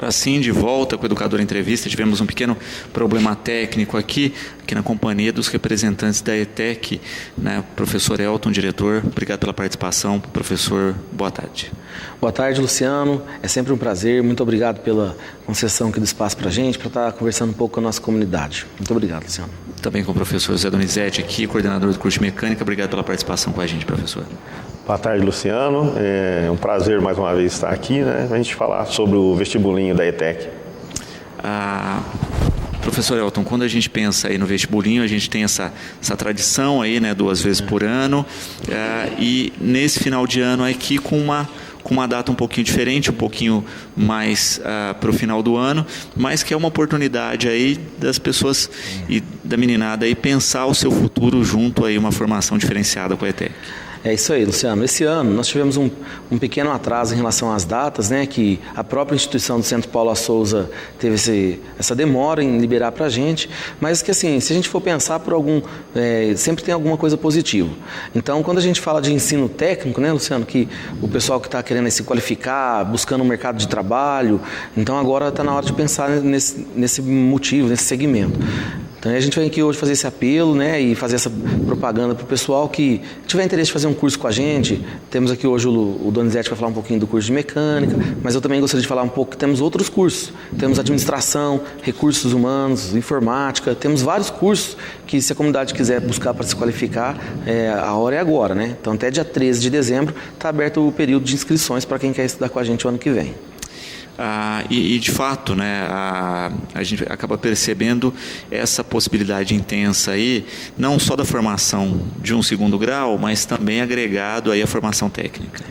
Agora sim, de volta com o Educador Entrevista, tivemos um pequeno problema técnico aqui na companhia dos representantes da ETEC, né? Professor Elton, diretor, obrigado pela participação. Professor, boa tarde. Boa tarde, Luciano. É sempre um prazer. Muito obrigado pela concessão aqui do espaço para a gente, para estar conversando um pouco com a nossa comunidade. Muito obrigado, Luciano. Também com o professor Zé Donizete aqui, coordenador do curso de Mecânica. Obrigado pela participação com a gente, professor. Boa tarde, Luciano. É um prazer mais uma vez estar aqui, né? A gente falar sobre o vestibulinho da ETEC. Professor Elton, quando a gente pensa aí no vestibulinho, a gente tem essa tradição aí, né, 2 vezes por ano, e nesse final de ano aqui com uma data um pouquinho diferente, um pouquinho mais para o final do ano, mas que é uma oportunidade aí das pessoas e da meninada aí pensar o seu futuro junto aí uma formação diferenciada com a ETEC. É isso aí, Luciano. Esse ano nós tivemos um pequeno atraso em relação às datas, né? Que a própria instituição do Centro Paulo A Souza teve essa demora em liberar para a gente, mas que assim, se a gente for pensar por sempre tem alguma coisa positiva. Então, quando a gente fala de ensino técnico, né, Luciano, que o pessoal que está querendo se qualificar, buscando um mercado de trabalho, então agora está na hora de pensar nesse motivo, nesse segmento. Então a gente vem aqui hoje fazer esse apelo, né, e fazer essa propaganda para o pessoal que tiver interesse de fazer um curso com a gente. Temos aqui hoje o Donizete para falar um pouquinho do curso de mecânica, mas eu também gostaria de falar um pouco que temos outros cursos. Temos administração, recursos humanos, informática, temos vários cursos que se a comunidade quiser buscar para se qualificar, a hora é agora, né? Então até dia 13 de dezembro está aberto o período de inscrições para quem quer estudar com a gente o ano que vem. E de fato, né, a gente acaba percebendo essa possibilidade intensa aí, não só da formação de um segundo grau, mas também agregado aí à formação técnica.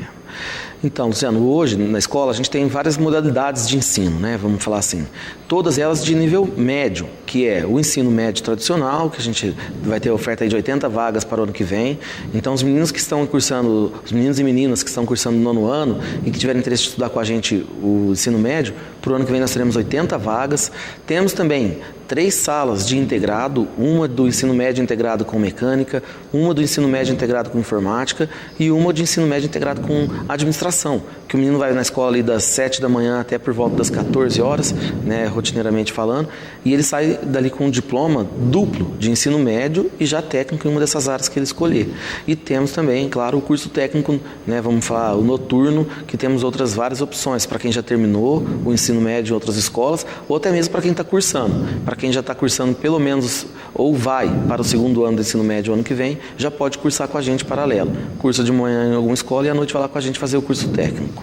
Então, Luciano, hoje na escola a gente tem várias modalidades de ensino, né? Vamos falar assim, todas elas de nível médio, que é o ensino médio tradicional, que a gente vai ter oferta aí de 80 vagas para o ano que vem. Então, os meninos e meninas que estão cursando no 9º ano e que tiverem interesse de estudar com a gente o ensino médio, para o ano que vem nós teremos 80 vagas. Temos também 3 salas de integrado, uma do ensino médio integrado com mecânica, uma do ensino médio integrado com informática e uma de ensino médio integrado com administração, que o menino vai na escola ali das 7 da manhã até por volta das 14 horas, né, rotineiramente falando, e ele sai dali com um diploma duplo de ensino médio e já técnico em uma dessas áreas que ele escolher. E temos também, claro, o curso técnico, né, vamos falar, o noturno, que temos várias opções para quem já terminou o ensino médio em outras escolas, ou até mesmo para quem está cursando. Para quem já está cursando pelo menos, ou vai para o 2º ano do ensino médio ano que vem, já pode cursar com a gente paralelo. Cursa de manhã em alguma escola e à noite vai lá com a gente fazer o curso técnico.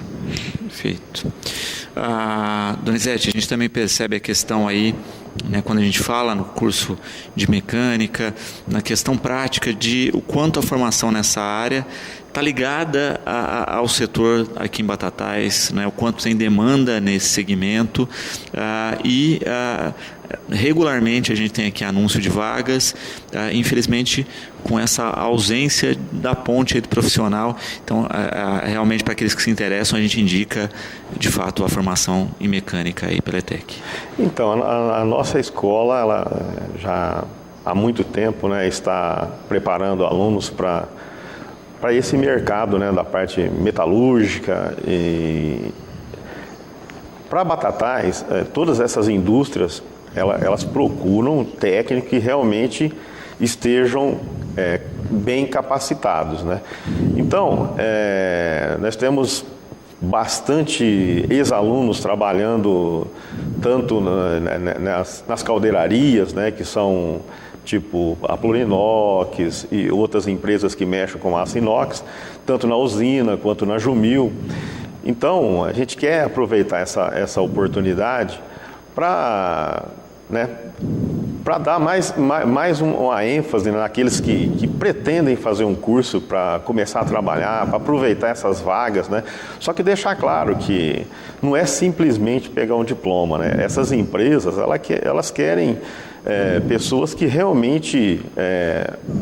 Perfeito. Donizete, a gente também percebe a questão aí, né, quando a gente fala no curso de mecânica, na questão prática de o quanto a formação nessa área está ligada ao setor aqui em Batatais, né, o quanto tem demanda nesse segmento regularmente a gente tem aqui anúncio de vagas, infelizmente com essa ausência da ponte aí do profissional. Então, realmente para aqueles que se interessam, a gente indica de fato a formação em mecânica aí pela ETEC. Então, a nossa escola, ela já há muito tempo, né, está preparando alunos para esse mercado, né, da parte metalúrgica. E para Batatais, todas essas indústrias elas procuram técnicos que realmente estejam bem capacitados, né? Então, nós temos bastante ex-alunos trabalhando tanto nas caldeirarias, né, que são tipo a Plurinox e outras empresas que mexem com aço inox, tanto na usina quanto na Jumil. Então, a gente quer aproveitar essa oportunidade para dar mais uma ênfase naqueles que pretendem fazer um curso para começar a trabalhar, para aproveitar essas vagas, né? Só que deixar claro que não é simplesmente pegar um diploma, né? Essas empresas, elas querem pessoas que realmente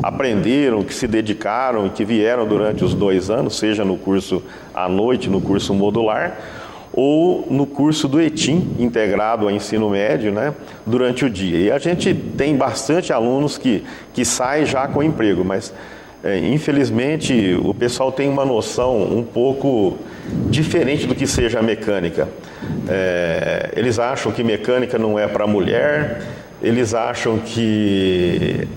aprenderam, que se dedicaram e que vieram durante os 2 anos, seja no curso à noite, no curso modular, ou no curso do ETIM, integrado ao ensino médio, né, durante o dia. E a gente tem bastante alunos que saem já com emprego, mas Infelizmente, o pessoal tem uma noção um pouco diferente do que seja a mecânica. Eles acham que mecânica não é para mulher, eles acham que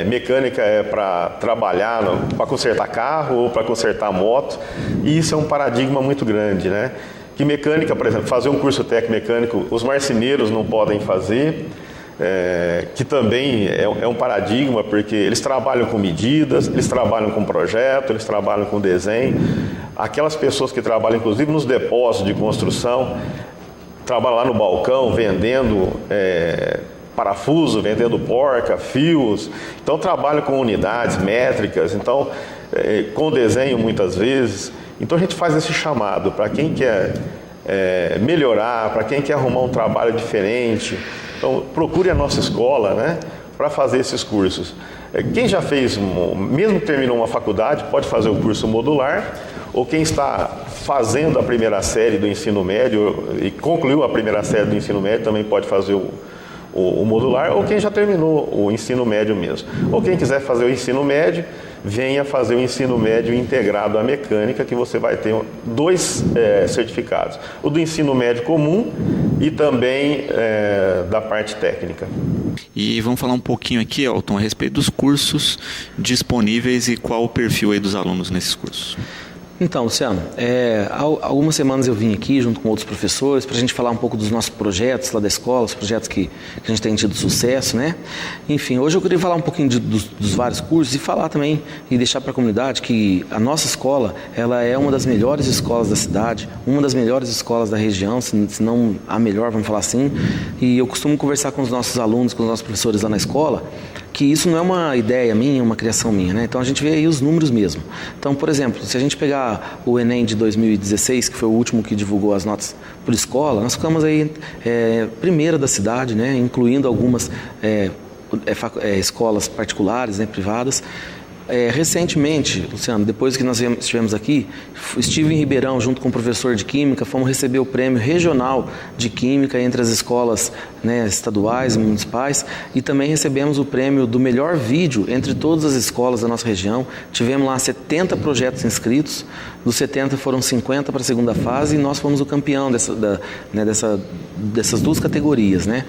mecânica é para trabalhar, para consertar carro ou para consertar moto, e isso é um paradigma muito grande, né? Que mecânica, por exemplo, fazer um curso técnico mecânico, os marceneiros não podem fazer, que também é um paradigma, porque eles trabalham com medidas, eles trabalham com projeto, eles trabalham com desenho. Aquelas pessoas que trabalham, inclusive, nos depósitos de construção, trabalham lá no balcão vendendo parafuso, vendendo porca, fios. Então, trabalham com unidades métricas, então, com desenho muitas vezes. Então, a gente faz esse chamado para quem quer melhorar, para quem quer arrumar um trabalho diferente. Então, procure a nossa escola, né, para fazer esses cursos. Quem já fez, mesmo que terminou uma faculdade, pode fazer o curso modular, ou quem está fazendo a primeira série do ensino médio e concluiu a primeira série do ensino médio também pode fazer o modular, ou quem já terminou o ensino médio mesmo. Ou quem quiser fazer o ensino médio, venha fazer o ensino médio integrado à mecânica, que você vai ter 2 certificados. O do ensino médio comum e também da parte técnica. E vamos falar um pouquinho aqui, Elton, a respeito dos cursos disponíveis e qual o perfil aí dos alunos nesses cursos. Então, Luciano, há algumas semanas eu vim aqui junto com outros professores para a gente falar um pouco dos nossos projetos lá da escola, os projetos que a gente tem tido sucesso, né? Enfim, hoje eu queria falar um pouquinho dos vários cursos e falar também e deixar para a comunidade que a nossa escola, ela é uma das melhores escolas da cidade, uma das melhores escolas da região, se não a melhor, vamos falar assim. E eu costumo conversar com os nossos alunos, com os nossos professores lá na escola, que isso não é uma ideia minha, uma criação minha, né? Então a gente vê aí os números mesmo. Então, por exemplo, se a gente pegar o Enem de 2016, que foi o último que divulgou as notas por escola, nós ficamos aí primeira da cidade, né? Incluindo algumas escolas particulares, né? Privadas. Recentemente, Luciano, depois que nós estivemos aqui, estive em Ribeirão junto com o professor de Química, fomos receber o prêmio regional de Química entre as escolas, né, estaduais e municipais, e também recebemos o prêmio do melhor vídeo entre todas as escolas da nossa região. Tivemos lá 70 projetos inscritos, dos 70 foram 50 para a segunda fase e nós fomos o campeão dessas 2 categorias, né?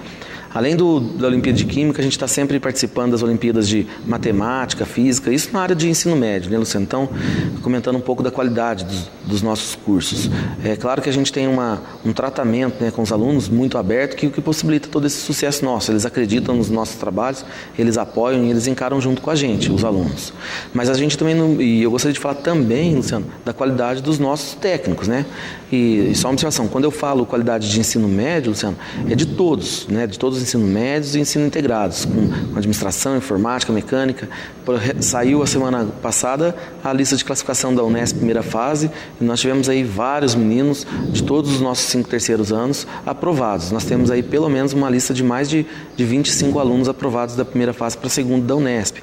Além da Olimpíada de Química, a gente está sempre participando das Olimpíadas de Matemática, Física, isso na área de ensino médio, né, Luciano? Então, comentando um pouco da qualidade dos nossos cursos. É claro que a gente tem um tratamento, né, com os alunos muito aberto, que possibilita todo esse sucesso nosso. Eles acreditam nos nossos trabalhos, eles apoiam e eles encaram junto com a gente, os alunos. Mas a gente também, e eu gostaria de falar também, Luciano, da qualidade dos nossos técnicos, né? E só uma observação, quando eu falo qualidade de ensino médio, Luciano, é de todos, né? De todos os ensino médios e ensino integrados, com administração, informática, mecânica. Saiu a semana passada a lista de classificação da Unesp primeira fase e nós tivemos aí vários meninos de todos os nossos 5 terceiros anos aprovados. Nós temos aí pelo menos uma lista de mais de 25 alunos aprovados da primeira fase para a segunda da Unesp,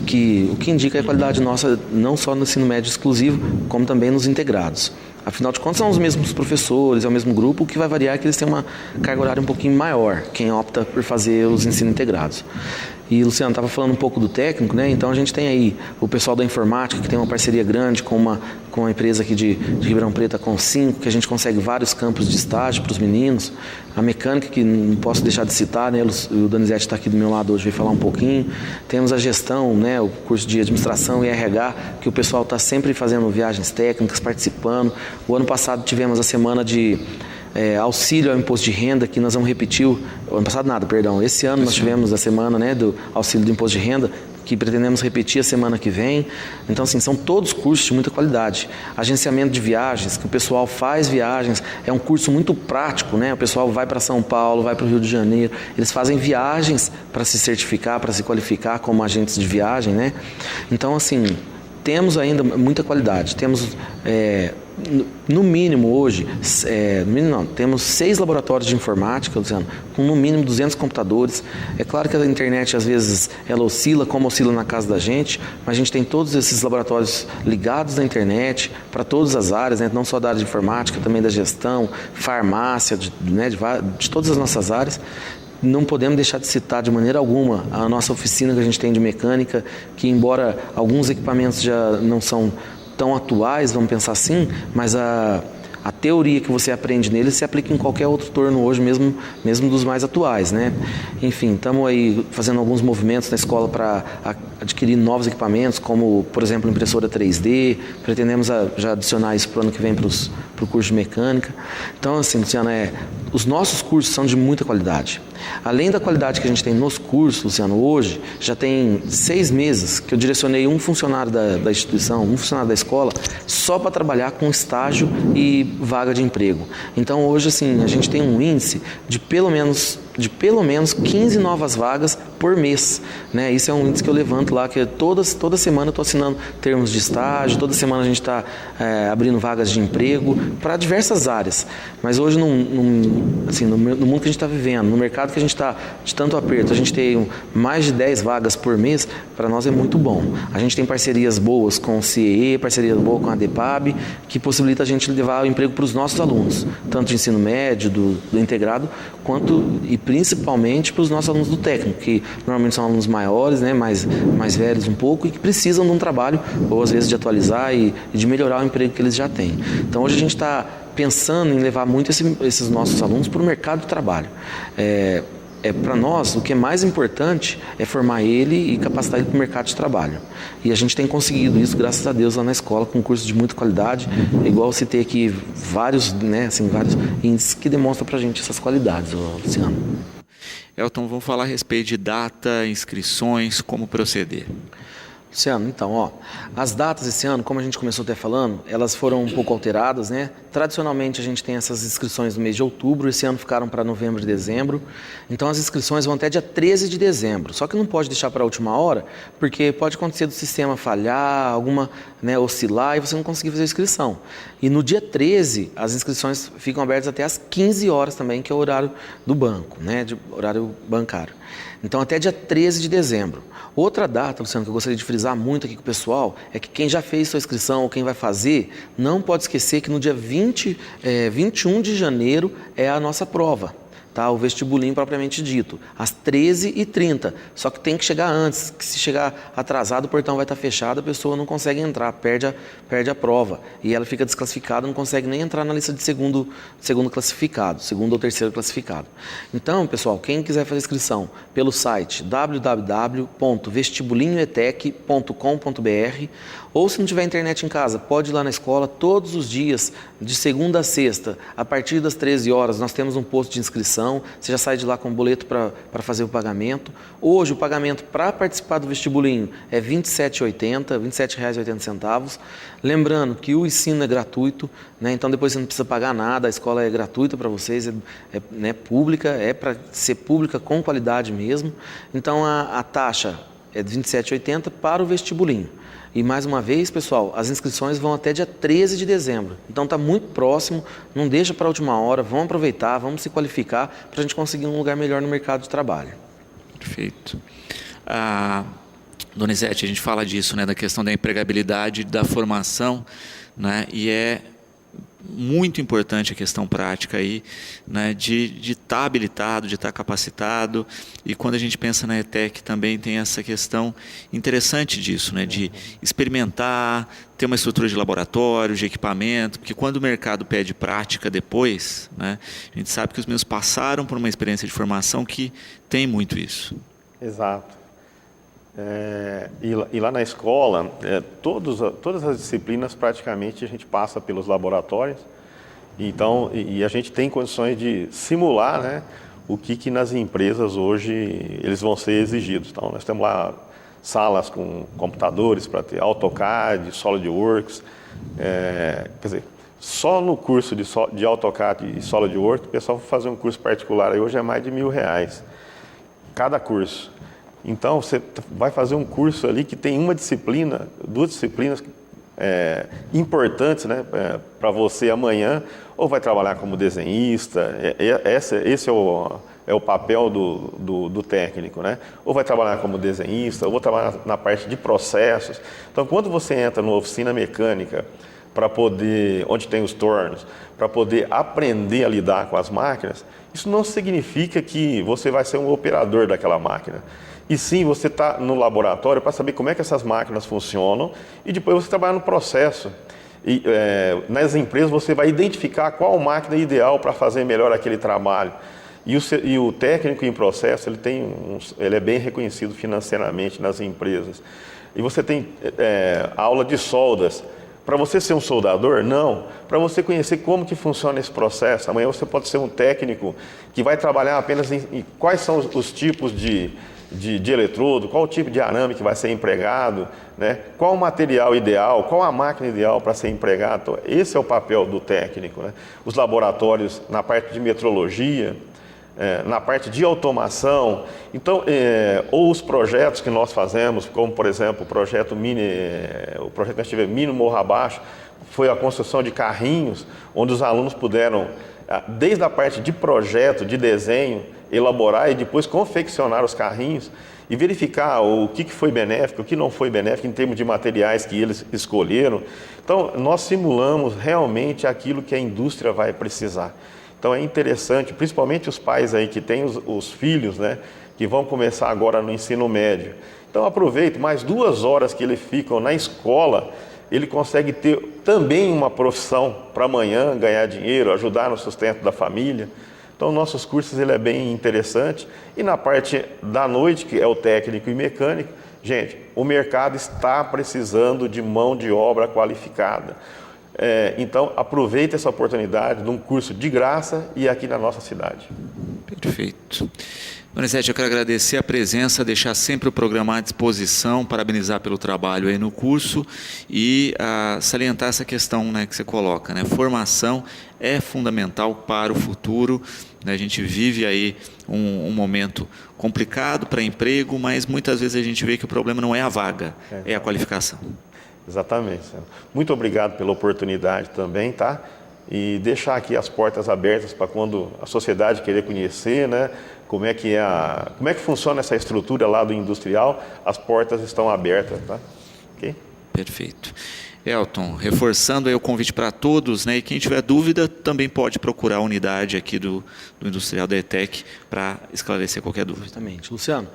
o que indica a qualidade nossa não só no ensino médio exclusivo, como também nos integrados. Afinal de contas, são os mesmos professores, é o mesmo grupo, o que vai variar é que eles têm uma carga horária um pouquinho maior, quem opta por fazer os ensinos integrados. E, Luciano, estava falando um pouco do técnico, né? Então a gente tem aí o pessoal da informática, que tem uma parceria grande com uma empresa aqui de Ribeirão Preto, a Concinco, que a gente consegue vários campos de estágio para os meninos. A mecânica, que não posso deixar de citar, né? O Donizete está aqui do meu lado hoje, veio falar um pouquinho. Temos a gestão, né? O curso de administração e RH, que o pessoal está sempre fazendo viagens técnicas, participando. O ano passado tivemos a semana de auxílio ao imposto de renda, que nós vamos repetir, ano passado nada, perdão, esse ano nós tivemos a semana, né, do auxílio do imposto de renda, que pretendemos repetir a semana que vem. Então, assim, são todos cursos de muita qualidade. Agenciamento de viagens, que o pessoal faz viagens, é um curso muito prático, né? O pessoal vai para São Paulo, vai para o Rio de Janeiro, eles fazem viagens para se certificar, para se qualificar como agentes de viagem, né? Então, assim, temos ainda muita qualidade. Temos, no mínimo hoje, temos 6 laboratórios de informática, Luciano, com no mínimo 200 computadores. É claro que a internet, às vezes, ela oscila, como oscila na casa da gente, mas a gente tem todos esses laboratórios ligados na internet, para todas as áreas, né? Não só da área de informática, também da gestão, farmácia, de todas as nossas áreas. não podemos deixar de citar de maneira alguma a nossa oficina que a gente tem de mecânica, que embora alguns equipamentos já não são tão atuais, vamos pensar assim, mas a teoria que você aprende nele se aplica em qualquer outro torno hoje, mesmo dos mais atuais, né? Enfim, estamos aí fazendo alguns movimentos na escola para adquirir novos equipamentos, como, por exemplo, impressora 3D. Pretendemos já adicionar isso para o ano que vem para o curso de mecânica. Então, assim, Luciano, os nossos cursos são de muita qualidade. Além da qualidade que a gente tem nos cursos, Luciano, hoje já tem 6 meses que eu direcionei um funcionário da instituição, um funcionário da escola, só para trabalhar com estágio e vaga de emprego. Então, hoje, assim, a gente tem um índice de pelo menos 15 novas vagas por mês, né? Isso é um índice que eu levanto lá, que toda semana eu estou assinando termos de estágio, toda semana a gente está abrindo vagas de emprego para diversas áreas. Mas hoje, no mundo que a gente está vivendo, no mercado que a gente está de tanto aperto, a gente tem mais de 10 vagas por mês, para nós é muito bom. A gente tem parcerias boas com o CIE, parcerias boas com a DEPAB, que possibilita a gente levar o emprego para os nossos alunos, tanto de ensino médio, do integrado, quanto e principalmente para os nossos alunos do técnico, que normalmente são alunos maiores, né, mais velhos um pouco, e que precisam de um trabalho, ou às vezes de atualizar e de melhorar o emprego que eles já têm. Então hoje a gente está pensando em levar muito esses nossos alunos para o mercado de trabalho. Para nós, o que é mais importante é formar ele e capacitar ele para o mercado de trabalho. E a gente tem conseguido isso, graças a Deus, lá na escola, com cursos de muita qualidade. Igual eu citei aqui vários índices que demonstram para a gente essas qualidades, Luciano. Elton, vamos falar a respeito de data, inscrições, como proceder. Luciano, então, as datas esse ano, como a gente começou até falando, elas foram um pouco alteradas, né? Tradicionalmente a gente tem essas inscrições no mês de outubro, esse ano ficaram para novembro e dezembro. Então as inscrições vão até dia 13 de dezembro. Só que não pode deixar para a última hora, porque pode acontecer do sistema falhar, alguma, né, oscilar e você não conseguir fazer a inscrição. E no dia 13, as inscrições ficam abertas até às 15 horas também, que é o horário do banco, né? Horário bancário. Então até dia 13 de dezembro. Outra data, Luciano, que eu gostaria de frisar muito aqui com o pessoal, é que quem já fez sua inscrição ou quem vai fazer, não pode esquecer que no dia 21 de janeiro é a nossa prova. Tá, o vestibulinho propriamente dito, às 13h30, só que tem que chegar antes, que se chegar atrasado o portão vai estar fechado, a pessoa não consegue entrar, perde a prova, e ela fica desclassificada, não consegue nem entrar na lista de segundo classificado, segundo ou terceiro classificado. Então, pessoal, quem quiser fazer inscrição pelo site www.vestibulinhoetec.com.br, ou se não tiver internet em casa, pode ir lá na escola todos os dias, de segunda a sexta, a partir das 13 horas, nós temos um posto de inscrição, você já sai de lá com o boleto para fazer o pagamento. Hoje o pagamento para participar do vestibulinho é R$ 27,80, R$ 27,80. Lembrando que o ensino é gratuito, né? Então depois você não precisa pagar nada, a escola é gratuita para vocês, né, pública, é para ser pública com qualidade mesmo. Então a taxa é de R$ 27,80 para o vestibulinho. E mais uma vez, pessoal, as inscrições vão até dia 13 de dezembro. Então está muito próximo, não deixa para a última hora, vamos aproveitar, vamos se qualificar para a gente conseguir um lugar melhor no mercado de trabalho. Perfeito. Donizete, a gente fala disso, né, da questão da empregabilidade, da formação, né, e é muito importante a questão prática aí, né, de estar habilitado, de estar capacitado. E quando a gente pensa na ETEC também tem essa questão interessante disso, né, de experimentar, ter uma estrutura de laboratório, de equipamento, porque quando o mercado pede prática depois, né, a gente sabe que os meus passaram por uma experiência de formação que tem muito isso. Exato. E lá na escola, todas as disciplinas praticamente a gente passa pelos laboratórios, então, e a gente tem condições de simular, né, o que nas empresas hoje eles vão ser exigidos. Então nós temos lá salas com computadores para ter AutoCAD, SolidWorks, quer dizer, só no curso de AutoCAD e SolidWorks o pessoal vai fazer um curso particular aí hoje é mais de R$1.000 cada curso. Então, você vai fazer um curso ali que tem uma disciplina, 2 disciplinas importantes, né, para você amanhã, ou vai trabalhar como desenhista, esse é o papel do técnico, né? Ou vai trabalhar como desenhista, ou vou trabalhar na parte de processos. Então, quando você entra numa oficina mecânica, para poder, onde tem os tornos, para poder aprender a lidar com as máquinas, isso não significa que você vai ser um operador daquela máquina. E sim, você está no laboratório para saber como é que essas máquinas funcionam e depois você trabalha no processo. E, nas empresas você vai identificar qual máquina é ideal para fazer melhor aquele trabalho. E o técnico em processo, ele é bem reconhecido financeiramente nas empresas. E você tem aula de soldas. Para você ser um soldador? Não. Para você conhecer como que funciona esse processo. Amanhã você pode ser um técnico que vai trabalhar apenas em quais são os tipos de eletrodo, qual o tipo de arame que vai ser empregado, né? Qual o material ideal, qual a máquina ideal para ser empregado. Então, esse é o papel do técnico, né? Os laboratórios na parte de metrologia, na parte de automação, então, ou os projetos que nós fazemos, como por exemplo o projeto que nós tivemos Mini Morro Abaixo, foi a construção de carrinhos, onde os alunos puderam, desde a parte de projeto, de desenho, elaborar e depois confeccionar os carrinhos e verificar o que foi benéfico, o que não foi benéfico em termos de materiais que eles escolheram. Então, nós simulamos realmente aquilo que a indústria vai precisar. Então é interessante, principalmente os pais aí que têm os filhos, né, que vão começar agora no ensino médio. Então aproveite, mais 2 horas que eles ficam na escola, ele consegue ter também uma profissão para amanhã, ganhar dinheiro, ajudar no sustento da família. Então nossos cursos ele é bem interessante. E na parte da noite, que é o técnico e mecânico, gente, o mercado está precisando de mão de obra qualificada. Então, aproveite essa oportunidade de um curso de graça e aqui na nossa cidade. Perfeito. Donizete, eu quero agradecer a presença, deixar sempre o programa à disposição, parabenizar pelo trabalho aí no curso e salientar essa questão, né, que você coloca, né? Formação é fundamental para o futuro, né? A gente vive aí um momento complicado para emprego, mas muitas vezes a gente vê que o problema não é a vaga, é a qualificação. Exatamente. Muito obrigado pela oportunidade também, tá? E deixar aqui as portas abertas para quando a sociedade querer conhecer, né? Como é que funciona essa estrutura lá do industrial, as portas estão abertas, tá? Ok? Perfeito. Elton, reforçando aí o convite para todos, né? E quem tiver dúvida também pode procurar a unidade aqui do Industrial da ETEC para esclarecer qualquer dúvida. Exatamente. Luciano,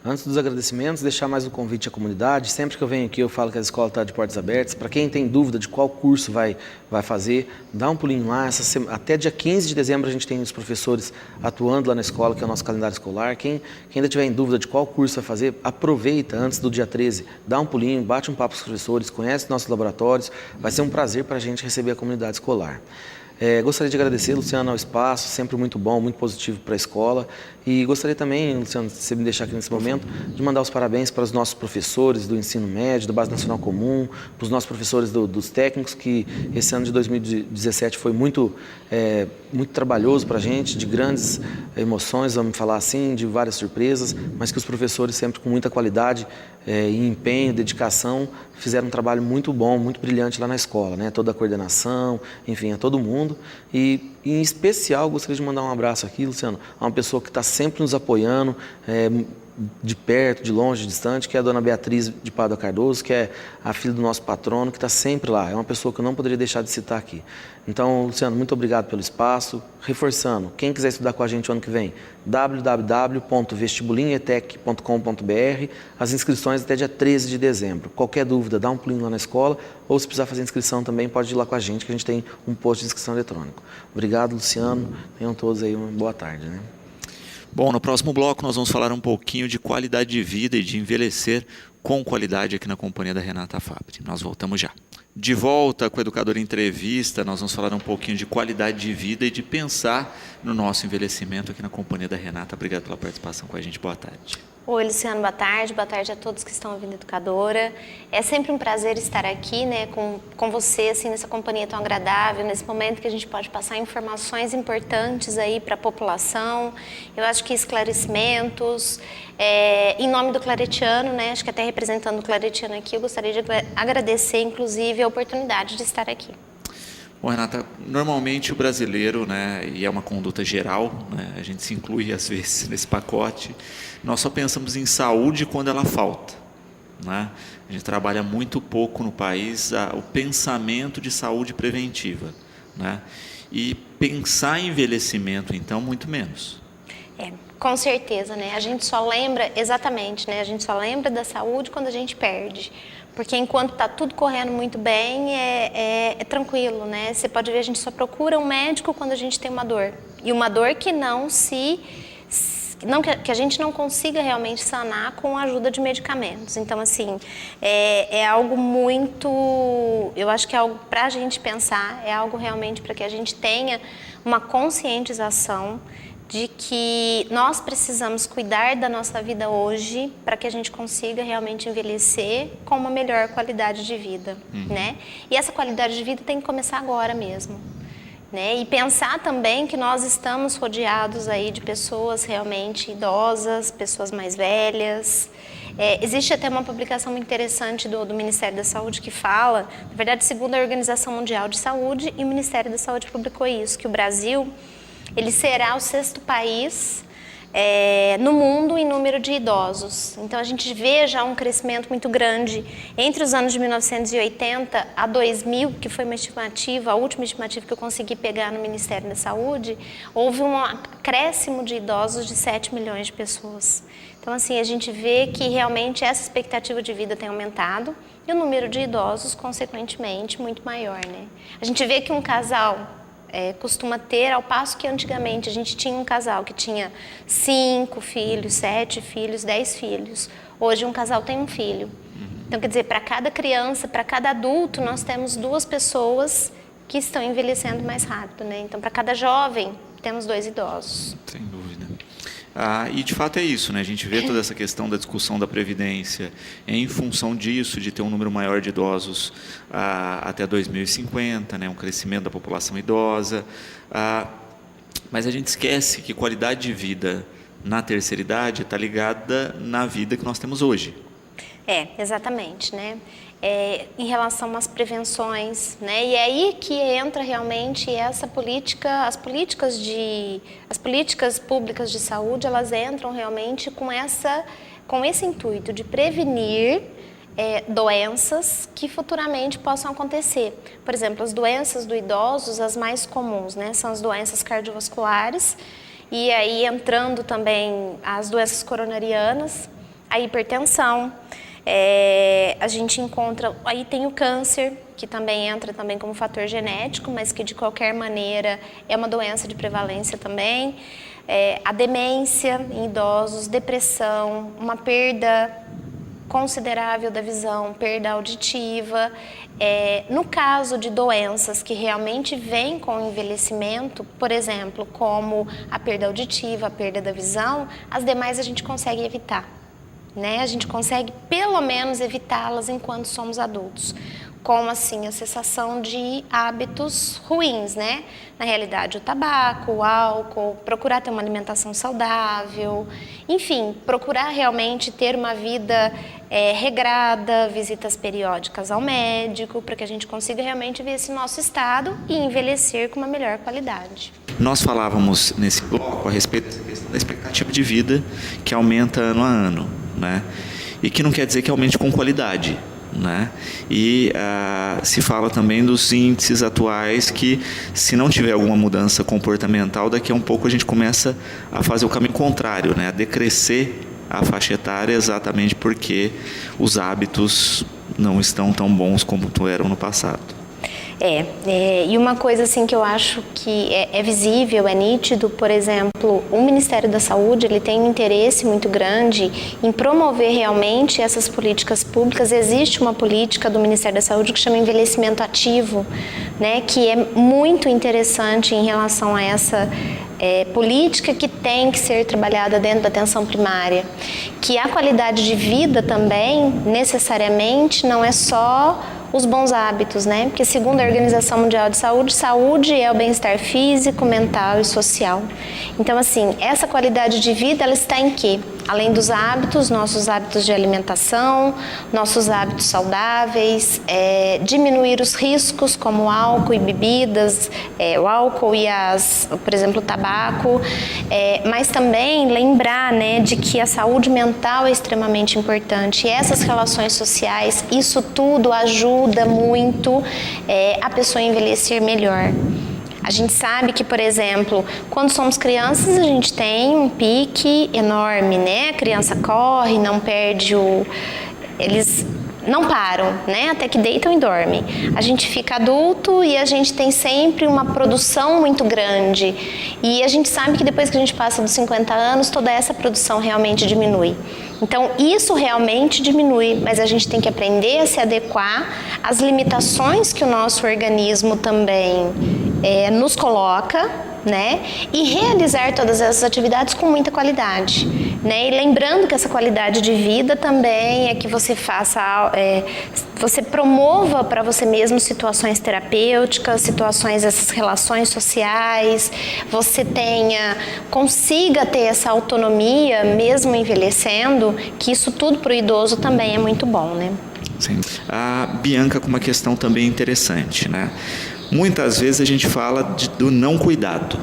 antes dos agradecimentos, deixar mais um convite à comunidade. Sempre que eu venho aqui, eu falo que a escola está de portas abertas. Para quem tem dúvida de qual curso vai fazer, dá um pulinho lá. Até dia 15 de dezembro a gente tem os professores atuando lá na escola, que é o nosso calendário escolar. Quem ainda tiver em dúvida de qual curso vai fazer, aproveita antes do dia 13, dá um pulinho, bate um papo com os professores, conhece nossos laboratórios. Vai ser um prazer para a gente receber a comunidade escolar. Gostaria de agradecer, Luciano, ao espaço, sempre muito bom, muito positivo para a escola. E gostaria também, Luciano, se você me deixar aqui nesse momento, de mandar os parabéns para os nossos professores do ensino médio, da Base Nacional Comum, para os nossos professores dos técnicos, que esse ano de 2017 foi muito trabalhoso para a gente, de grandes emoções, vamos falar assim, de várias surpresas, mas que os professores sempre com muita qualidade e empenho, dedicação, fizeram um trabalho muito bom, muito brilhante lá na escola, né? Toda a coordenação, enfim, a todo mundo. E em especial, gostaria de mandar um abraço aqui, Luciano, a uma pessoa que está sempre nos apoiando, de perto, de longe, de distante, que é a dona Beatriz de Pádua Cardoso, que é a filha do nosso patrono, que está sempre lá. É uma pessoa que eu não poderia deixar de citar aqui. Então, Luciano, muito obrigado pelo espaço. Reforçando, quem quiser estudar com a gente o ano que vem, www.vestibulinhoetec.com.br, as inscrições até dia 13 de dezembro. Qualquer dúvida, dá um pulinho lá na escola, ou se precisar fazer inscrição também, pode ir lá com a gente, que a gente tem um post de inscrição eletrônico. Obrigado, Luciano. Tenham todos aí uma boa tarde, né? Bom, no próximo bloco nós vamos falar um pouquinho de qualidade de vida e de envelhecer com qualidade aqui na companhia da Renata Fabri. Nós voltamos já. De volta com o Educador Entrevista, nós vamos falar um pouquinho de qualidade de vida e de pensar no nosso envelhecimento aqui na companhia da Renata. Obrigado pela participação com a gente. Boa tarde. Oi, Luciano, boa tarde a todos que estão ouvindo Educadora. É sempre um prazer estar aqui, né, com você, assim, nessa companhia tão agradável, nesse momento que a gente pode passar informações importantes aí para a população. Eu acho que esclarecimentos, em nome do Claretiano, né, acho que até representando o Claretiano aqui, eu gostaria de agradecer, inclusive, a oportunidade de estar aqui. Bom, Renata, normalmente o brasileiro, né, e é uma conduta geral, né, a gente se inclui às vezes nesse pacote, nós só pensamos em saúde quando ela falta. né? A gente trabalha muito pouco no país o pensamento de saúde preventiva, né? E pensar em envelhecimento, então, muito menos. Com certeza, né? A gente só lembra, exatamente, né? A gente só lembra da saúde quando a gente perde. Porque enquanto está tudo correndo muito bem, é tranquilo, né? Você pode ver, a gente só procura um médico quando a gente tem uma dor. E uma dor que que a gente não consiga realmente sanar com a ajuda de medicamentos. Então, assim, é algo muito... Eu acho que é algo para a gente pensar, é algo realmente para que a gente tenha uma conscientização de que nós precisamos cuidar da nossa vida hoje para que a gente consiga realmente envelhecer com uma melhor qualidade de vida, né? E essa qualidade de vida tem que começar agora mesmo, né? E pensar também que nós estamos rodeados aí de pessoas realmente idosas, pessoas mais velhas. Existe até uma publicação muito interessante do Ministério da Saúde que fala, na verdade, segundo a Organização Mundial de Saúde, e o Ministério da Saúde publicou isso, que o Brasil ele será o 6º país no mundo em número de idosos. Então, a gente vê já um crescimento muito grande. Entre os anos de 1980 a 2000, que foi uma estimativa, a última estimativa que eu consegui pegar no Ministério da Saúde, houve um acréscimo de idosos de 7 milhões de pessoas. Então, assim, a gente vê que realmente essa expectativa de vida tem aumentado e o número de idosos, consequentemente, muito maior, né? A gente vê que um casal costuma ter, ao passo que antigamente a gente tinha um casal que tinha 5 filhos, 7 filhos, 10 filhos. Hoje um casal tem um filho. Então, quer dizer, para cada criança, para cada adulto, nós temos 2 pessoas que estão envelhecendo mais rápido, né? Então, para cada jovem, temos 2 idosos. Sem dúvida. E de fato é isso, né? A gente vê toda essa questão da discussão da Previdência em função disso, de ter um número maior de idosos até 2050, né? Um crescimento da população idosa. Mas a gente esquece que qualidade de vida na terceira idade está ligada na vida que nós temos hoje. Exatamente, né? Em relação às prevenções, né? E é aí que entra realmente essa política, as políticas públicas de saúde, elas entram realmente com esse intuito de prevenir doenças que futuramente possam acontecer. Por exemplo, as doenças do idosos, as mais comuns, né? São as doenças cardiovasculares e aí entrando também as doenças coronarianas, a hipertensão. A gente encontra, aí tem o câncer, que também entra também como fator genético, mas que de qualquer maneira é uma doença de prevalência também. A demência em idosos, depressão, uma perda considerável da visão, perda auditiva. No caso de doenças que realmente vêm com o envelhecimento, por exemplo, como a perda auditiva, a perda da visão, as demais a gente consegue evitar. Né? A gente consegue pelo menos evitá-las enquanto somos adultos, como assim a cessação de hábitos ruins, né? Na realidade, o tabaco, o álcool, procurar ter uma alimentação saudável, enfim, procurar realmente ter uma vida regrada, visitas periódicas ao médico, para que a gente consiga realmente ver esse nosso estado e envelhecer com uma melhor qualidade. Nós falávamos nesse bloco a respeito da expectativa de vida que aumenta ano a ano, né? E que não quer dizer que aumente com qualidade, né? E se fala também dos índices atuais que, se não tiver alguma mudança comportamental, daqui a um pouco a gente começa a fazer o caminho contrário, né? A decrescer a faixa etária, exatamente porque os hábitos não estão tão bons como eram no passado. E uma coisa assim que eu acho que é visível, é nítido, por exemplo, o Ministério da Saúde, ele tem um interesse muito grande em promover realmente essas políticas públicas. Existe uma política do Ministério da Saúde que chama envelhecimento ativo, né, que é muito interessante em relação a essa política que tem que ser trabalhada dentro da atenção primária, que a qualidade de vida também, necessariamente, não é só os bons hábitos, né? Porque segundo a Organização Mundial de Saúde, saúde é o bem-estar físico, mental e social. Então, assim, essa qualidade de vida, ela está em quê? Além dos hábitos, nossos hábitos de alimentação, nossos hábitos saudáveis, diminuir os riscos como álcool e bebidas, o álcool e por exemplo, o tabaco, mas também lembrar, né, de que a saúde mental é extremamente importante. E essas relações sociais, isso tudo ajuda muito a pessoa a envelhecer melhor. A gente sabe que, por exemplo, quando somos crianças, a gente tem um pique enorme, né? A criança corre, não perde eles não param, né? Até que deitam e dormem. A gente fica adulto e a gente tem sempre uma produção muito grande. E a gente sabe que depois que a gente passa dos 50 anos, toda essa produção realmente diminui. Então, isso realmente diminui, mas a gente tem que aprender a se adequar às limitações que o nosso organismo também nos coloca, né? E realizar todas essas atividades com muita qualidade, né? E lembrando que essa qualidade de vida também é que você você promova para você mesmo situações terapêuticas, essas relações sociais, você consiga ter essa autonomia mesmo envelhecendo, que isso tudo para o idoso também é muito bom, né? Sim. A Bianca com uma questão também interessante, né? Muitas vezes a gente fala do não cuidado,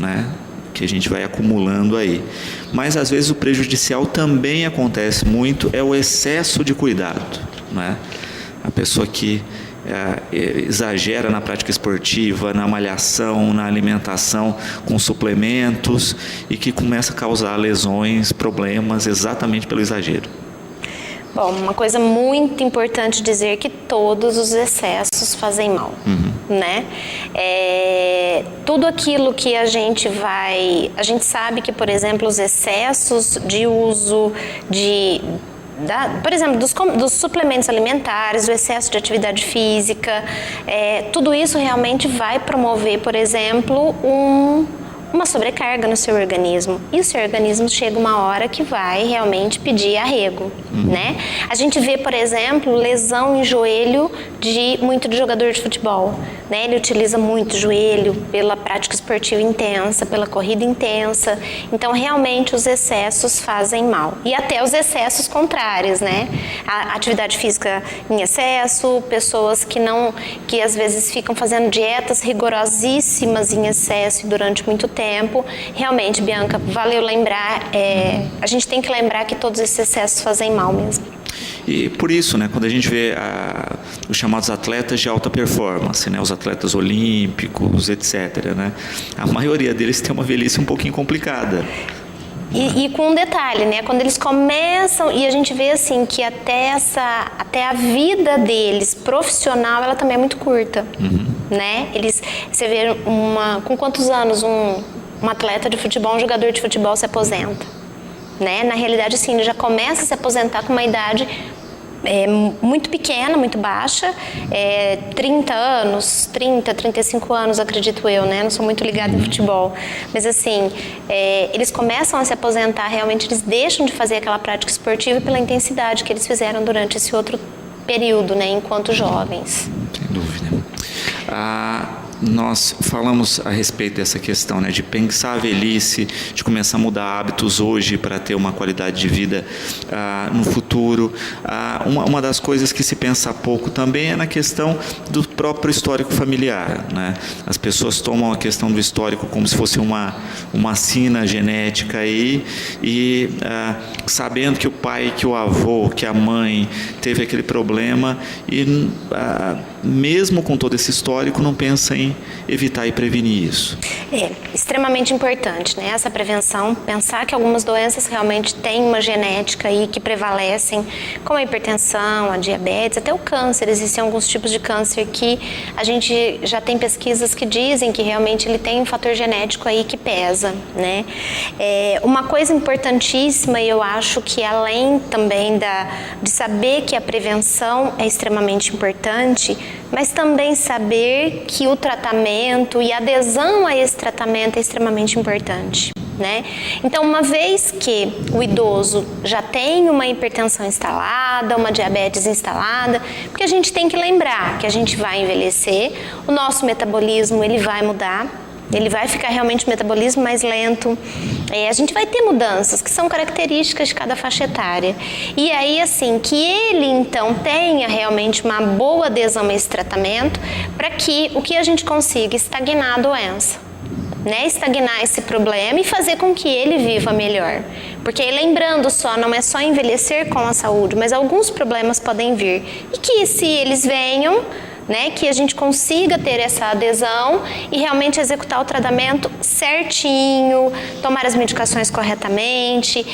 né? Que a gente vai acumulando aí. Mas às vezes o prejudicial também acontece muito, é o excesso de cuidado, né? A pessoa que exagera na prática esportiva, na malhação, na alimentação com suplementos e que começa a causar lesões, problemas exatamente pelo exagero. Bom, uma coisa muito importante dizer que todos os excessos fazem mal, né? Tudo aquilo que a gente sabe que, por exemplo, os excessos de uso por exemplo, dos suplementos alimentares, o excesso de atividade física, tudo isso realmente vai promover, por exemplo, uma sobrecarga no seu organismo. E o seu organismo chega uma hora que vai realmente pedir arrego, né? A gente vê, por exemplo, lesão em joelho muito de jogador de futebol, né? Ele utiliza muito o joelho pela prática esportiva intensa, pela corrida intensa. Então, realmente, os excessos fazem mal. E até os excessos contrários, né? A atividade física em excesso, pessoas que às vezes ficam fazendo dietas rigorosíssimas em excesso e durante muito tempo. Realmente, Bianca, valeu lembrar, a gente tem que lembrar que todos esses excessos fazem mal mesmo. E por isso, né, quando a gente vê os chamados atletas de alta performance, né, os atletas olímpicos, etc., né, a maioria deles tem uma velhice um pouquinho complicada. E com um detalhe, né? Quando eles começam, e a gente vê assim que até a vida deles profissional, ela também é muito curta, né? Você vê com quantos anos um atleta de futebol, um jogador de futebol se aposenta, né? Na realidade, assim, ele já começa a se aposentar com uma idade muito pequena, muito baixa, 30 anos, 35 anos, acredito eu, né? Não sou muito ligada em futebol, mas assim, eles começam a se aposentar, realmente eles deixam de fazer aquela prática esportiva pela intensidade que eles fizeram durante esse outro período, né? Enquanto jovens. Sem dúvida. Nós falamos a respeito dessa questão, né, de pensar a velhice, de começar a mudar hábitos hoje para ter uma qualidade de vida no futuro. Uma das coisas que se pensa pouco também é na questão do próprio histórico familiar, né? As pessoas tomam a questão do histórico como se fosse uma sina genética aí, e sabendo que o pai, que o avô, que a mãe teve aquele problema e mesmo com todo esse histórico não pensa em evitar e prevenir isso. É extremamente importante, né? Essa prevenção, pensar que algumas doenças realmente têm uma genética aí que prevalecem, como a hipertensão, a diabetes, até o câncer. Existem alguns tipos de câncer que a gente já tem pesquisas que dizem que realmente ele tem um fator genético aí que pesa, né? Uma coisa importantíssima, e eu acho que além também de saber que a prevenção é extremamente importante, mas também saber que o tratamento e a adesão a esse tratamento é extremamente importante. né? Então, uma vez que o idoso já tem uma hipertensão instalada, uma diabetes instalada, porque a gente tem que lembrar que a gente vai envelhecer, o nosso metabolismo ele vai mudar, ele vai ficar realmente um metabolismo mais lento, a gente vai ter mudanças que são características de cada faixa etária. E aí, assim, que ele então tenha realmente uma boa adesão a esse tratamento para que o que a gente consiga estagnar a doença, né? Estagnar esse problema e fazer com que ele viva melhor. Porque lembrando só, não é só envelhecer com a saúde, mas alguns problemas podem vir. E que se eles venham, né, que a gente consiga ter essa adesão e realmente executar o tratamento certinho, tomar as medicações corretamente,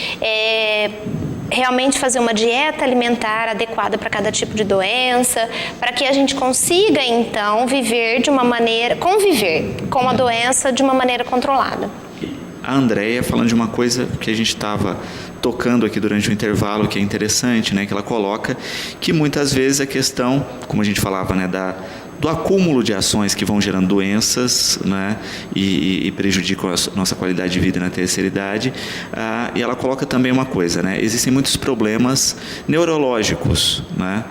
realmente fazer uma dieta alimentar adequada para cada tipo de doença, para que a gente consiga então viver de uma maneira, conviver com a doença de uma maneira controlada. A Andréia falando de uma coisa que a gente estava tocando aqui durante o intervalo, que é interessante, né, que ela coloca que muitas vezes a questão, como a gente falava, né, do acúmulo de ações que vão gerando doenças, né, e prejudicam a nossa qualidade de vida na terceira idade. E ela coloca também uma coisa, né, existem muitos problemas neurológicos, né,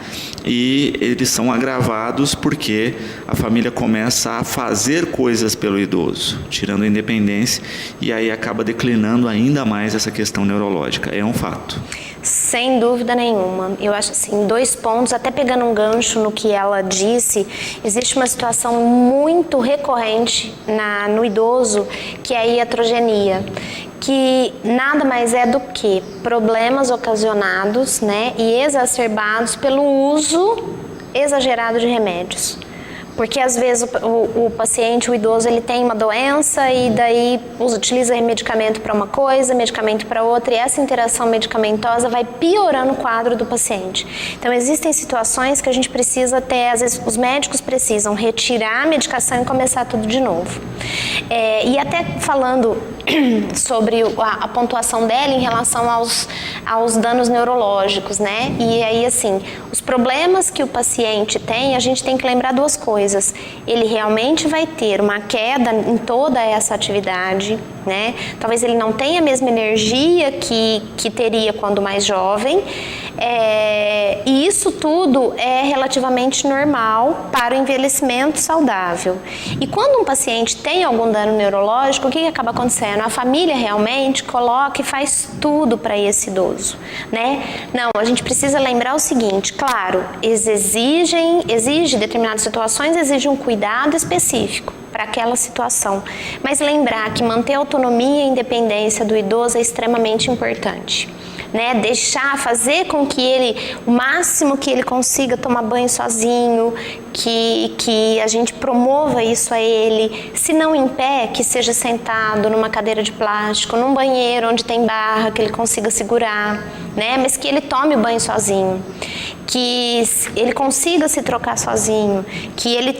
e eles são agravados porque a família começa a fazer coisas pelo idoso, tirando a independência, e aí acaba declinando ainda mais essa questão neurológica. É um fato. Sem dúvida nenhuma. Eu acho assim, 2 pontos, até pegando um gancho no que ela disse, existe uma situação muito recorrente no idoso, que é a iatrogenia, que nada mais é do que problemas ocasionados, né, e exacerbados pelo uso exagerado de remédios. Porque às vezes o paciente, o idoso, ele tem uma doença e daí utiliza medicamento para uma coisa, medicamento para outra, e essa interação medicamentosa vai piorando o quadro do paciente. Então existem situações que a gente precisa ter, às vezes os médicos precisam retirar a medicação e começar tudo de novo. E até falando sobre a pontuação dela em relação aos danos neurológicos, né? E aí, assim, os problemas que o paciente tem, a gente tem que lembrar 2 coisas. Ele realmente vai ter uma queda em toda essa atividade, né? Talvez ele não tenha a mesma energia que teria quando mais jovem. E isso tudo é relativamente normal para o envelhecimento saudável. E quando um paciente tem algum dano neurológico, o que acaba acontecendo? A família realmente coloca e faz tudo para esse idoso, né? Não, a gente precisa lembrar o seguinte, claro, exige determinadas situações, exige um cuidado específico para aquela situação, mas lembrar que manter a autonomia e a independência do idoso é extremamente importante. Né, fazer com que ele, o máximo que ele consiga tomar banho sozinho, que a gente promova isso a ele, se não em pé, que seja sentado numa cadeira de plástico, num banheiro onde tem barra, que ele consiga segurar, né, mas que ele tome o banho sozinho, que ele consiga se trocar sozinho, que ele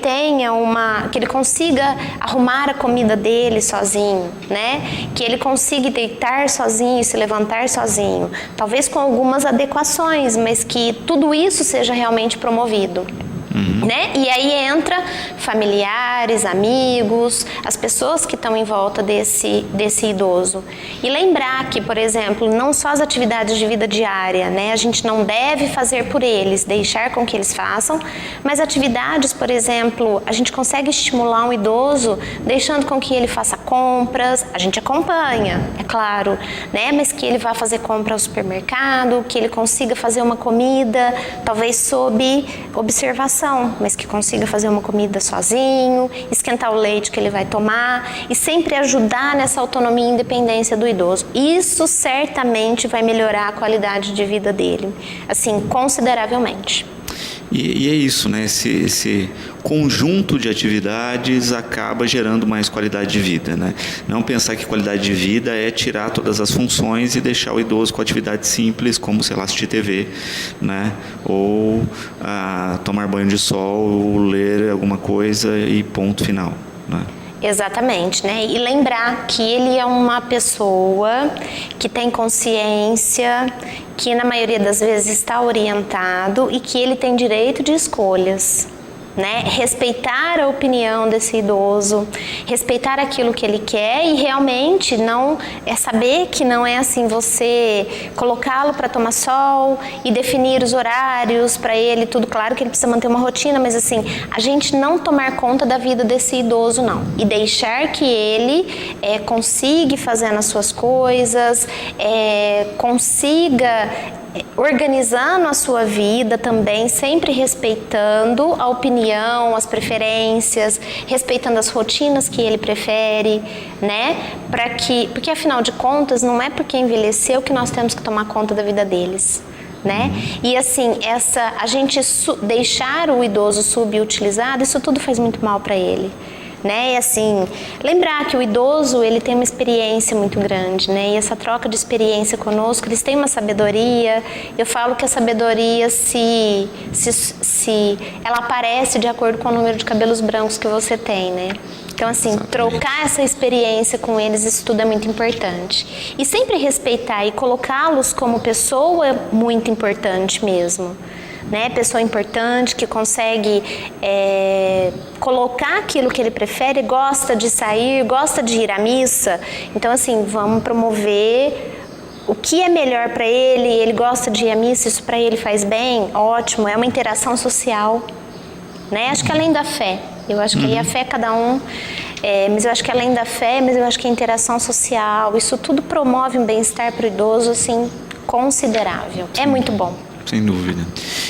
que ele consiga arrumar a comida dele sozinho, né, que ele consiga deitar sozinho e se levantar sozinho. Talvez com algumas adequações, mas que tudo isso seja realmente promovido. Né? E aí entra familiares, amigos, as pessoas que estão em volta desse idoso. E lembrar que, por exemplo, não só as atividades de vida diária, né? A gente não deve fazer por eles, deixar com que eles façam, mas atividades, por exemplo, a gente consegue estimular um idoso deixando com que ele faça compras, a gente acompanha, é claro, né? Mas que ele vá fazer compra ao supermercado, que ele consiga fazer uma comida, talvez sob observação, mas que consiga fazer uma comida sozinho, esquentar o leite que ele vai tomar e sempre ajudar nessa autonomia e independência do idoso. Isso certamente vai melhorar a qualidade de vida dele, assim, consideravelmente. E é isso, né? Esse conjunto de atividades acaba gerando mais qualidade de vida, né? Não pensar que qualidade de vida é tirar todas as funções e deixar o idoso com atividades simples, como, sei lá, assistir TV, né? Ou tomar banho de sol, ou ler alguma coisa e ponto final, né? Exatamente, né? E lembrar que ele é uma pessoa que tem consciência, que na maioria das vezes está orientado e que ele tem direito de escolhas, né? Respeitar a opinião desse idoso, respeitar aquilo que ele quer e realmente não saber que não é assim você colocá-lo para tomar sol e definir os horários para ele, tudo claro que ele precisa manter uma rotina, mas assim, a gente não tomar conta da vida desse idoso não, e deixar que ele consiga fazer as suas coisas, consiga organizando a sua vida também, sempre respeitando a opinião, as preferências, respeitando as rotinas que ele prefere, né? Porque afinal de contas, não é porque envelheceu que nós temos que tomar conta da vida deles, né? E assim, a gente deixar o idoso subutilizado, isso tudo faz muito mal para ele. Né? E assim, lembrar que o idoso ele tem uma experiência muito grande, né? E essa troca de experiência conosco, eles têm uma sabedoria. Eu falo que a sabedoria se ela aparece de acordo com o número de cabelos brancos que você tem, né? Então assim, exatamente, trocar essa experiência com eles, isso tudo é muito importante. E sempre respeitar e colocá-los como pessoa é muito importante mesmo. Né, pessoa importante que consegue colocar aquilo que ele prefere, gosta de sair, gosta de ir à missa. Então assim, vamos promover o que é melhor para ele gosta de ir à missa, isso para ele faz bem, ótimo, é uma interação social, né? Acho que além da fé, eu acho que aí a fé é cada um, mas eu acho que além da fé, mas eu acho que a interação social, isso tudo promove um bem-estar para o idoso assim, considerável, é muito bom. Sem dúvida.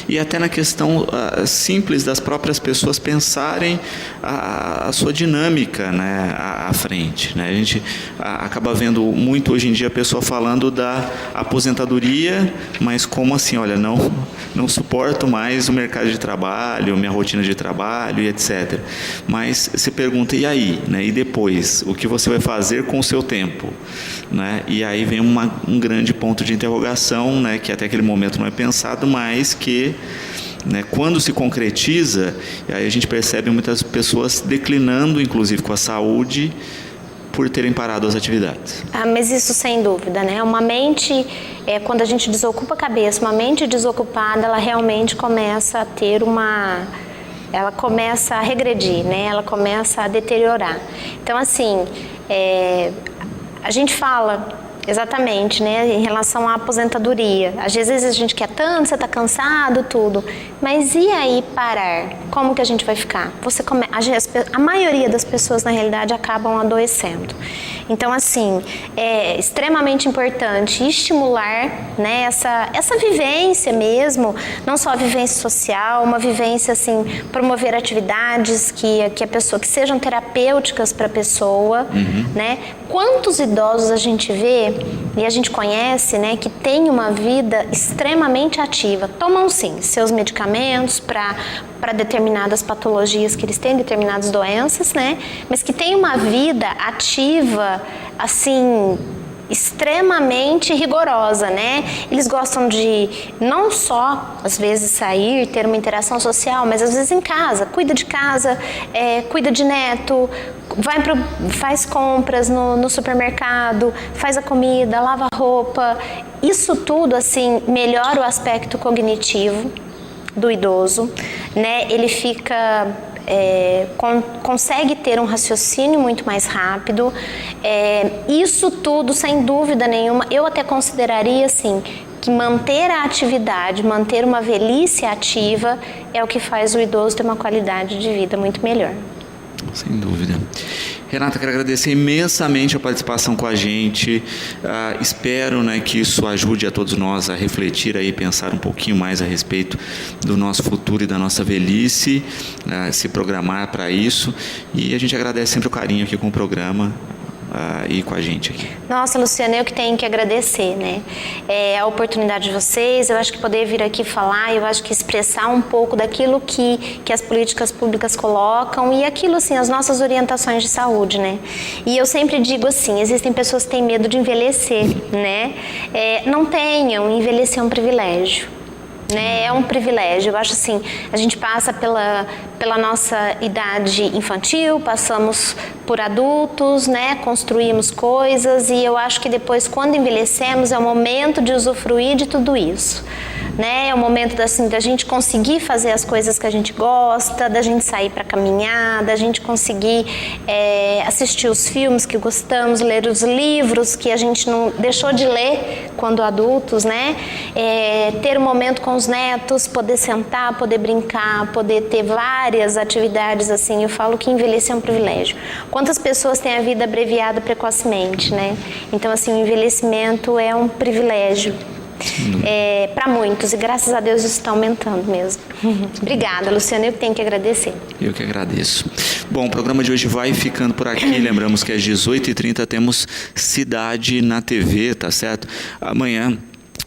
E até na questão simples das próprias pessoas pensarem a sua dinâmica, né, à frente. Né? A gente acaba vendo muito hoje em dia a pessoa falando da aposentadoria, mas como assim, olha, não suporto mais o mercado de trabalho, minha rotina de trabalho e etc. Mas se pergunta, e aí? Né? E depois? O que você vai fazer com o seu tempo? Né? E aí vem um grande ponto de interrogação, né, que até aquele momento não é pensado, mas que, né, quando se concretiza, aí a gente percebe muitas pessoas declinando, inclusive com a saúde, por terem parado as atividades. Mas isso sem dúvida, né? Uma mente, quando a gente desocupa a cabeça, uma mente desocupada, ela realmente começa a ter ela começa a regredir, né? Ela começa a deteriorar. Então, assim, a gente fala exatamente, né, em relação à aposentadoria. Às vezes a gente quer tanto, você está cansado, tudo. Mas e aí parar? Como que a gente vai ficar? A maioria das pessoas, na realidade, acabam adoecendo. Então, assim, é extremamente importante estimular, né, essa vivência mesmo, não só a vivência social, uma vivência, assim, promover atividades que sejam terapêuticas para a pessoa, né? Quantos idosos a gente vê e a gente conhece, né, que tem uma vida extremamente ativa, tomam sim seus medicamentos para determinadas patologias que eles têm, determinadas doenças, né, mas que tem uma vida ativa, assim, extremamente rigorosa, né? Eles gostam de não só, às vezes, sair, ter uma interação social, mas às vezes em casa, cuida de casa, cuida de neto, faz compras no supermercado, faz a comida, lava a roupa. Isso tudo, assim, melhora o aspecto cognitivo do idoso, né? Ele fica... consegue ter um raciocínio muito mais rápido. Isso tudo, sem dúvida nenhuma, eu até consideraria assim, que manter a atividade, manter uma velhice ativa é o que faz o idoso ter uma qualidade de vida muito melhor. Sem dúvida. Renata, quero agradecer imensamente a participação com a gente. Espero, né, que isso ajude a todos nós a refletir e pensar um pouquinho mais a respeito do nosso futuro e da nossa velhice, se programar para isso. E a gente agradece sempre o carinho aqui com o programa e com a gente aqui. Nossa, Luciana, eu que tenho que agradecer, né? A oportunidade de vocês, eu acho que poder vir aqui falar, eu acho que expressar um pouco daquilo que as políticas públicas colocam e aquilo, assim, as nossas orientações de saúde, né? E eu sempre digo assim, existem pessoas que têm medo de envelhecer, né? Não tenham, envelhecer é um privilégio. Né? É um privilégio, eu acho assim, a gente passa pela nossa idade infantil, passamos por adultos, né? Construímos coisas e eu acho que depois, quando envelhecemos, é o momento de usufruir de tudo isso. né? É o momento assim, da gente conseguir fazer as coisas que a gente gosta, da gente sair para caminhar, da gente conseguir assistir os filmes que gostamos, ler os livros que a gente não deixou de ler quando adultos, né? Ter um momento com os netos, poder sentar, poder brincar, poder ter várias atividades assim. Eu falo que envelhecer é um privilégio. Quantas pessoas têm a vida abreviada precocemente, né? Então, assim, o envelhecimento é um privilégio para muitos, e graças a Deus isso está aumentando mesmo. Obrigada, Luciana, eu tenho que agradecer. Eu que agradeço. Bom, o programa de hoje vai ficando por aqui. Lembramos que às 18h30 temos Cidade na TV, tá certo? Amanhã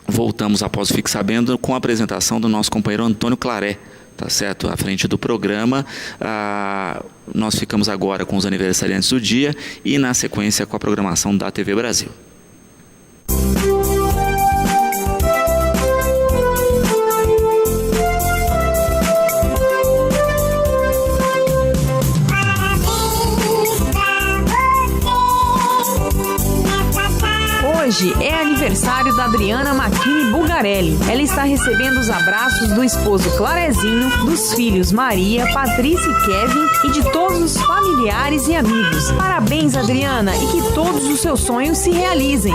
voltamos após o Fique Sabendo com a apresentação do nosso companheiro Antônio Claré, tá certo? À frente do programa. Nós ficamos agora com os aniversariantes do dia e na sequência com a programação da TV Brasil. Hoje é aniversário da Adriana Macchini Bulgarelli. Ela está recebendo os abraços do esposo Clarezinho, dos filhos Maria, Patrícia e Kevin e de todos os familiares e amigos. Parabéns, Adriana, e que todos os seus sonhos se realizem.